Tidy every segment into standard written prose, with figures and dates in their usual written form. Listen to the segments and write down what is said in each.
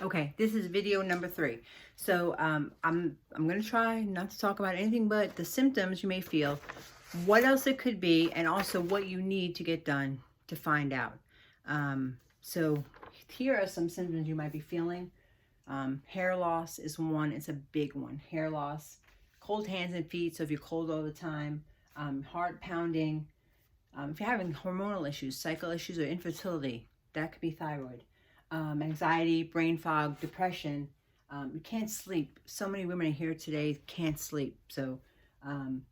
Okay, this is video number 3. So I'm going to try not to talk about anything but the symptoms you may feel, what else it could be, and also what you need to get done to find out. So here are some symptoms you might be feeling. Hair loss is one. It's a big one. Hair loss, cold hands and feet. So if you're cold all the time, heart pounding. If you're having hormonal issues, cycle issues, or infertility, that could be thyroid. Anxiety, brain fog, depression. You can't sleep. So many women here today can't sleep. So, and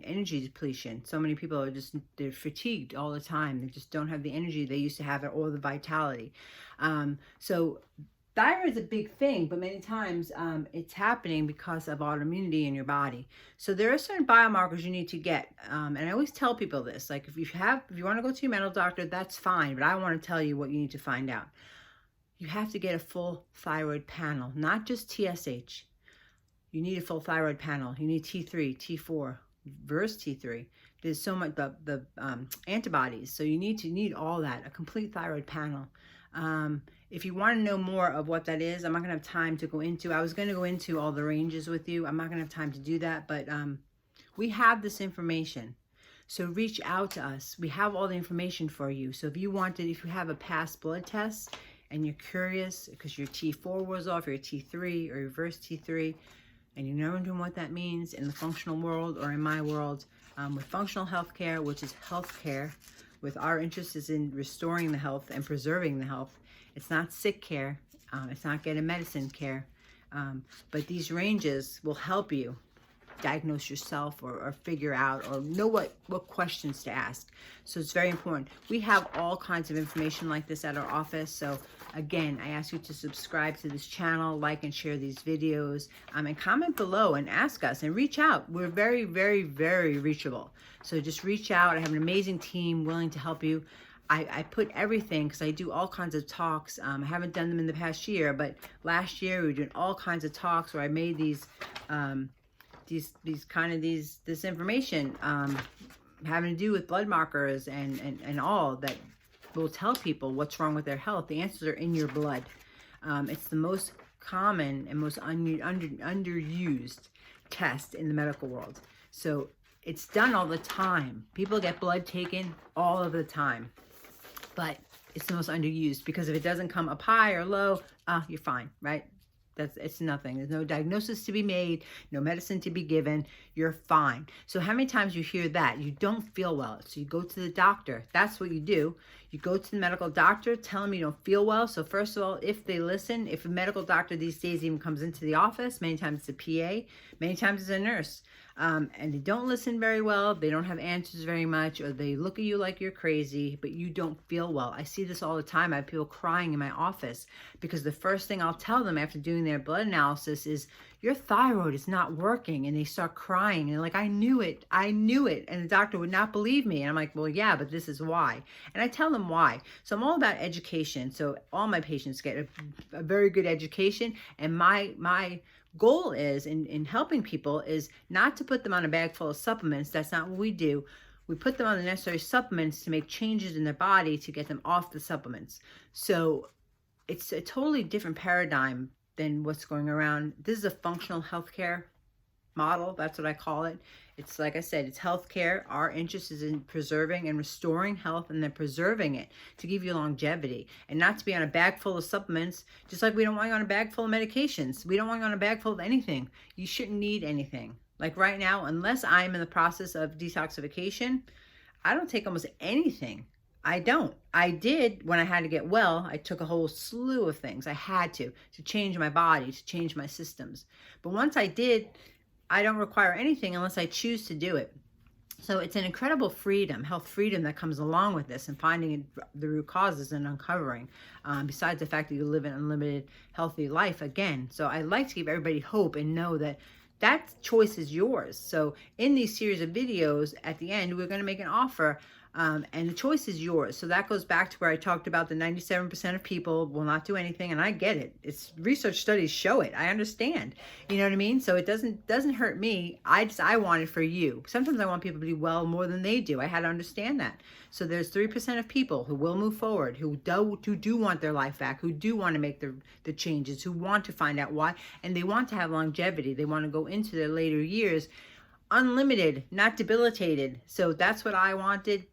energy depletion. So many people are they're fatigued all the time. They just don't have the energy they used to have or the vitality. So thyroid is a big thing, but many times it's happening because of autoimmunity in your body. So there are certain biomarkers you need to get. And I always tell people this, like if you want to go to your medical doctor, that's fine. But I want to tell you what you need to find out. You have to get a full thyroid panel, not just TSH. You need a full thyroid panel. You need T3, T4, reverse T3. There's so much, the antibodies. So you need all that, a complete thyroid panel. If you want to know more of what that is, I'm not going to have time to go into. I was going to go into all the ranges with you. I'm not going to have time to do that, but we have this information. So reach out to us. We have all the information for you. So if you have a past blood test and you're curious because your T4 was off, or your T3 or reverse T3, and you're not wondering what that means in the functional world or in my world, with functional healthcare, which is healthcare, with our interest is in restoring the health and preserving the health. It's not sick care. It's not getting medicine care. But these ranges will help you diagnose yourself or figure out or know what questions to ask. So it's very important. We have all kinds of information like this at our office. So again, I ask you to subscribe to this channel, like and share these videos, and comment below and ask us and reach out. We're very, very, very reachable. So just reach out. I have an amazing team willing to help you. I put everything, because I do all kinds of talks. I haven't done them in the past year, but last year we were doing all kinds of talks where I made this information having to do with blood markers and all that will tell people what's wrong with their health. The answers are in your blood. It's the most common and most underused test in the medical world. So it's done all the time. People get blood taken all of the time, but it's the most underused, because if it doesn't come up high or low, you're fine, right? It's nothing. There's no diagnosis to be made, no medicine to be given. You're fine. So how many times you hear that? You don't feel well. So you go to the doctor. That's what you do. You go to the medical doctor, tell them you don't feel well. So first of all, if they listen, if a medical doctor these days even comes into the office, many times it's a PA, many times it's a nurse, and they don't listen very well, they don't have answers very much, or they look at you like you're crazy, but you don't feel well. I see this all the time. I have people crying in my office because the first thing I'll tell them after doing their blood analysis is, your thyroid is not working, and they start crying and like, I knew it, and the doctor would not believe me. And I'm like, well, yeah, but this is why. And I tell them why. So I'm all about education. So all my patients get a very good education, and my goal is in helping people is not to put them on a bag full of supplements. That's not what we do. We put them on the necessary supplements to make changes in their body to get them off the supplements. So it's a totally different paradigm than what's going around. This is a functional healthcare model. That's what I call it. It's like I said, it's healthcare. Our interest is in preserving and restoring health, and then preserving it to give you longevity, and not to be on a bag full of supplements. Just like we don't want you on a bag full of medications. We don't want you on a bag full of anything. You shouldn't need anything. Like right now, unless I'm in the process of detoxification, I don't take almost anything. I don't. I did when I had to get well. I took a whole slew of things. I had to change my body, to change my systems. But once I did, I don't require anything unless I choose to do it. So it's an incredible freedom, health freedom, that comes along with this, and finding the root causes and uncovering, besides the fact that you live an unlimited, healthy life again. So I like to give everybody hope and know that that choice is yours. So in these series of videos, at the end, we're going to make an offer And the choice is yours. So that goes back to where I talked about the 97% of people will not do anything, and I get it. It's research studies show it. I understand. You know what I mean? So it doesn't hurt me. I want it for you. Sometimes I want people to do well more than they do. I had to understand that. So there's 3% of people who will move forward, who do want their life back, who do want to make the changes, who want to find out why, and they want to have longevity. They want to go into their later years unlimited, not debilitated. So that's what I wanted.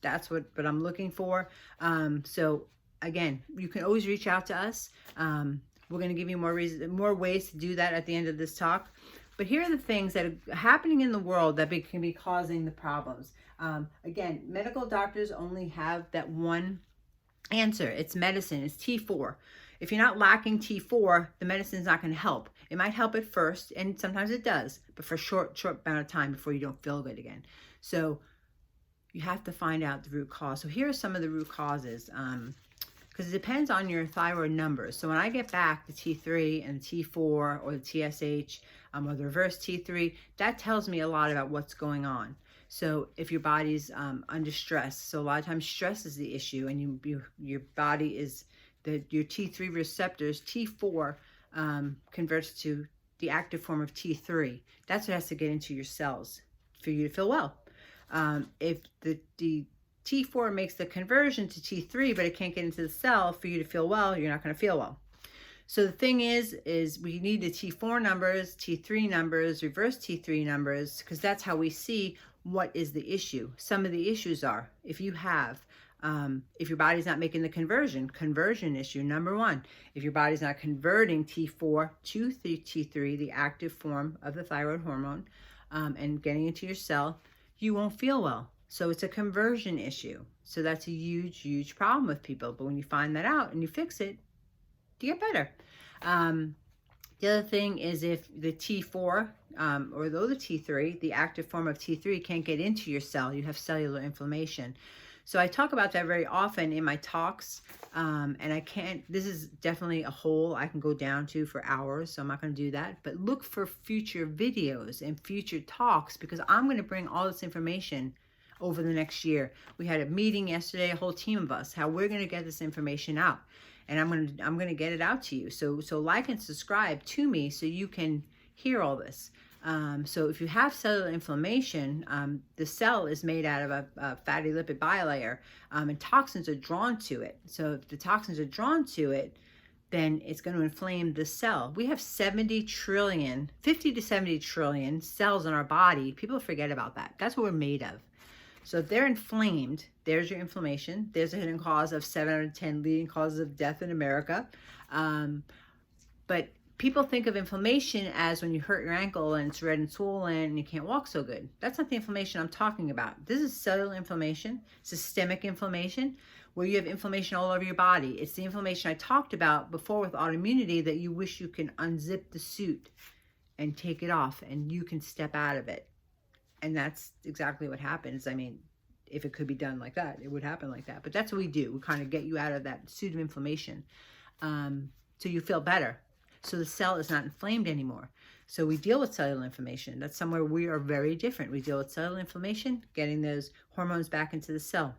That's what I'm looking for. So again, you can always reach out to us. We're going to give you more ways to do that at the end of this talk. But here are the things that are happening in the world that can be causing the problems. Again, medical doctors only have that one answer. It's medicine. It's T4. If you're not lacking T4, the medicine's not going to help. It might help at first, and sometimes it does, but for a short amount of time before you don't feel good again. So you have to find out the root cause. So here are some of the root causes, because it depends on your thyroid numbers. So when I get back the T3 and the T4 or the TSH or the reverse T3, that tells me a lot about what's going on. So if your body's under stress, so a lot of times stress is the issue, and your body is, your T3 receptors, T4 converts to the active form of T3. That's what has to get into your cells for you to feel well. If the T4 makes the conversion to T3, but it can't get into the cell for you to feel well, you're not going to feel well. So the thing is we need the T4 numbers, T3 numbers, reverse T3 numbers, because that's how we see what is the issue. Some of the issues are, if your body's not making the conversion issue, number one. If your body's not converting T4 to T3, the active form of the thyroid hormone, and getting into your cell, you won't feel well. So it's a conversion issue. So that's a huge, huge problem with people. But when you find that out and you fix it, you get better. The other thing is if the T4 or the other T3, the active form of T3, can't get into your cell, you have cellular inflammation. So I talk about that very often in my talks, and this is definitely a hole I can go down to for hours, so I'm not going to do that. But look for future videos and future talks, because I'm going to bring all this information over the next year. We had a meeting yesterday, a whole team of us, how we're going to get this information out. And I'm going to get it out to you. So like and subscribe to me so you can hear all this. So if you have cellular inflammation, the cell is made out of a fatty lipid bilayer, and toxins are drawn to it. So if the toxins are drawn to it, then it's going to inflame the cell. We have 50 to 70 trillion cells in our body. People forget about that. That's what we're made of. So if they're inflamed, there's your inflammation. There's a hidden cause of 7 out of 10 leading causes of death in America. But people think of inflammation as when you hurt your ankle and it's red and swollen and you can't walk so good. That's not the inflammation I'm talking about. This is cellular inflammation, systemic inflammation, where you have inflammation all over your body. It's the inflammation I talked about before with autoimmunity, that you wish you can unzip the suit and take it off and you can step out of it. And that's exactly what happens. I mean, if it could be done like that, it would happen like that. But that's what we do. We kind of get you out of that suit of inflammation, so you feel better. So the cell is not inflamed anymore. So we deal with cellular inflammation. That's somewhere we are very different. We deal with cellular inflammation, getting those hormones back into the cell.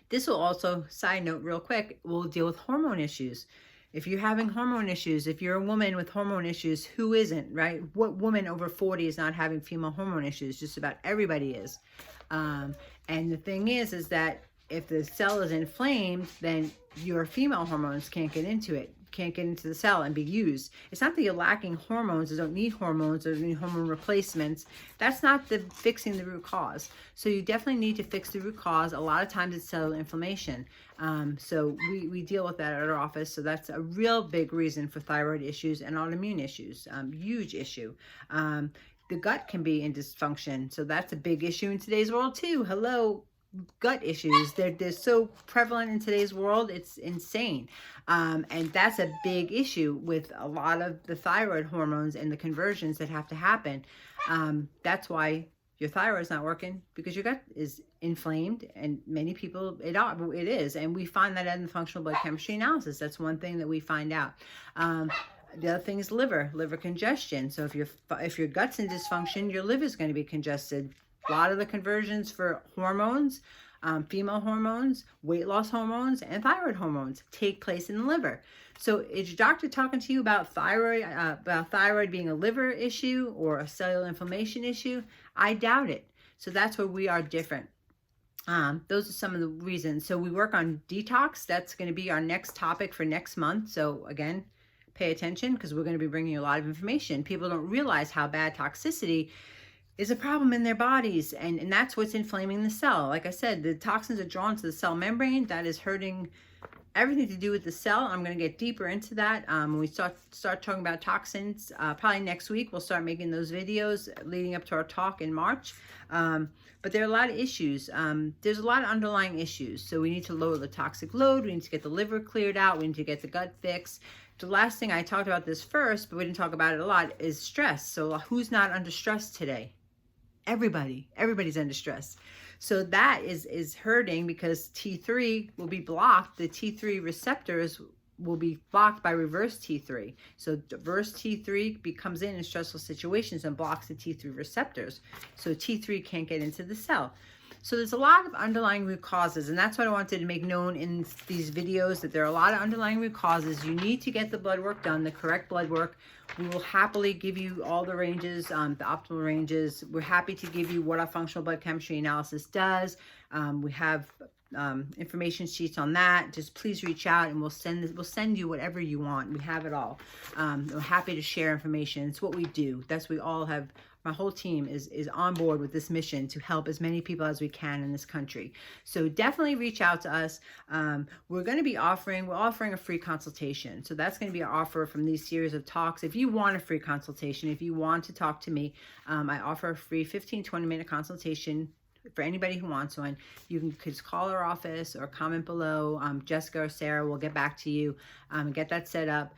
This will also, side note real quick, we'll deal with hormone issues. If you're having hormone issues, if you're a woman with hormone issues, who isn't, right? What woman over 40 is not having female hormone issues? Just about everybody is. And the thing is that if the cell is inflamed, then your female hormones can't get into it, can't get into the cell and be used. It's not that you're lacking hormones or don't need hormones or need hormone replacements. That's not fixing the root cause. So you definitely need to fix the root cause. A lot of times it's cellular inflammation. So we deal with that at our office. So that's a real big reason for thyroid issues and autoimmune issues. Huge issue. The gut can be in dysfunction. So that's a big issue in today's world too. Hello. Gut issues, they're so prevalent in today's world, it's insane. And that's a big issue with a lot of the thyroid hormones and the conversions that have to happen. That's why your thyroid is not working, because your gut is inflamed, and many people it is. And we find that in the functional blood chemistry analysis. That's one thing that we find out. The other thing is liver congestion. So if your gut's in dysfunction, your liver is going to be congested. A lot of the conversions for hormones, female hormones, weight loss hormones, and thyroid hormones take place in the liver. So is your doctor talking to you about thyroid being a liver issue or a cellular inflammation issue? I doubt it. So that's where we are different. Those are some of the reasons. So we work on detox. That's going to be our next topic for next month. So again, pay attention, because we're going to be bringing you a lot of information. People don't realize how bad toxicity is a problem in their bodies, and that's what's inflaming the cell. Like I said, the toxins are drawn to the cell membrane. That is hurting everything to do with the cell. I'm going to get deeper into that when we start talking about toxins. Probably next week we'll start making those videos leading up to our talk in March. But there are a lot of issues. There's a lot of underlying issues. So we need to lower the toxic load. We need to get the liver cleared out. We need to get the gut fixed. The last thing, I talked about this first, but we didn't talk about it a lot, is stress. So who's not under stress today? Everybody's under stress. So that is hurting, because T3 will be blocked. The T3 receptors will be blocked by reverse T3. So reverse T3 comes in stressful situations and blocks the T3 receptors. So T3 can't get into the cell. So there's a lot of underlying root causes, and that's what I wanted to make known in these videos, that there are a lot of underlying root causes. You need to get the blood work done, the correct blood work. We will happily give you all the ranges, the optimal ranges. We're happy to give you what our functional blood chemistry analysis does. We have information sheets on that. Just please reach out, and we'll send you whatever you want. We have it all. We're happy to share information. It's what we do. That's what we all have. My whole team is on board with this mission to help as many people as we can in this country. So definitely reach out to us. We're offering a free consultation. So that's going to be our offer from these series of talks. If you want a free consultation, if you want to talk to me, I offer a free 15-20-minute consultation for anybody who wants one. You can just call our office or comment below. Jessica or Sarah will get back to you and get that set up.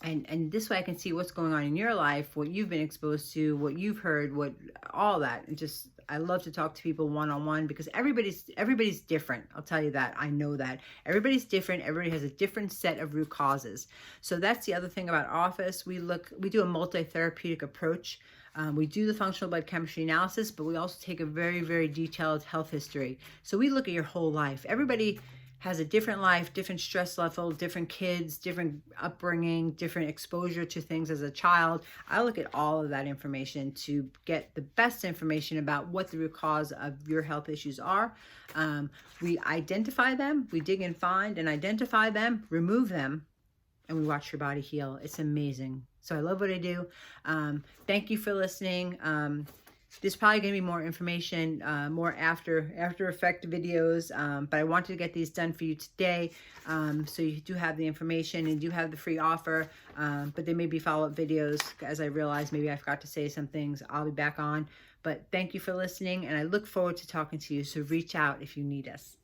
And this way I can see what's going on in your life, what you've been exposed to, what you've heard, all that. And just, I love to talk to people one-on-one, because everybody's different. I'll tell you that. I know that. Everybody's different. Everybody has a different set of root causes. So that's the other thing about office. We do a multi-therapeutic approach. We do the functional blood chemistry analysis, but we also take a very, very detailed health history. So we look at your whole life. Everybody has a different life, different stress level, different kids, different upbringing, different exposure to things as a child. I look at all of that information to get the best information about what the root cause of your health issues are. We identify them, we dig and find and identify them, remove them, and we watch your body heal. It's amazing. So I love what I do. Thank you for listening. There's probably going to be more information, more after effect videos, but I wanted to get these done for you today, so you do have the information and do have the free offer, but there may be follow-up videos as I realize maybe I forgot to say some things. I'll be back on, but thank you for listening, and I look forward to talking to you, so reach out if you need us.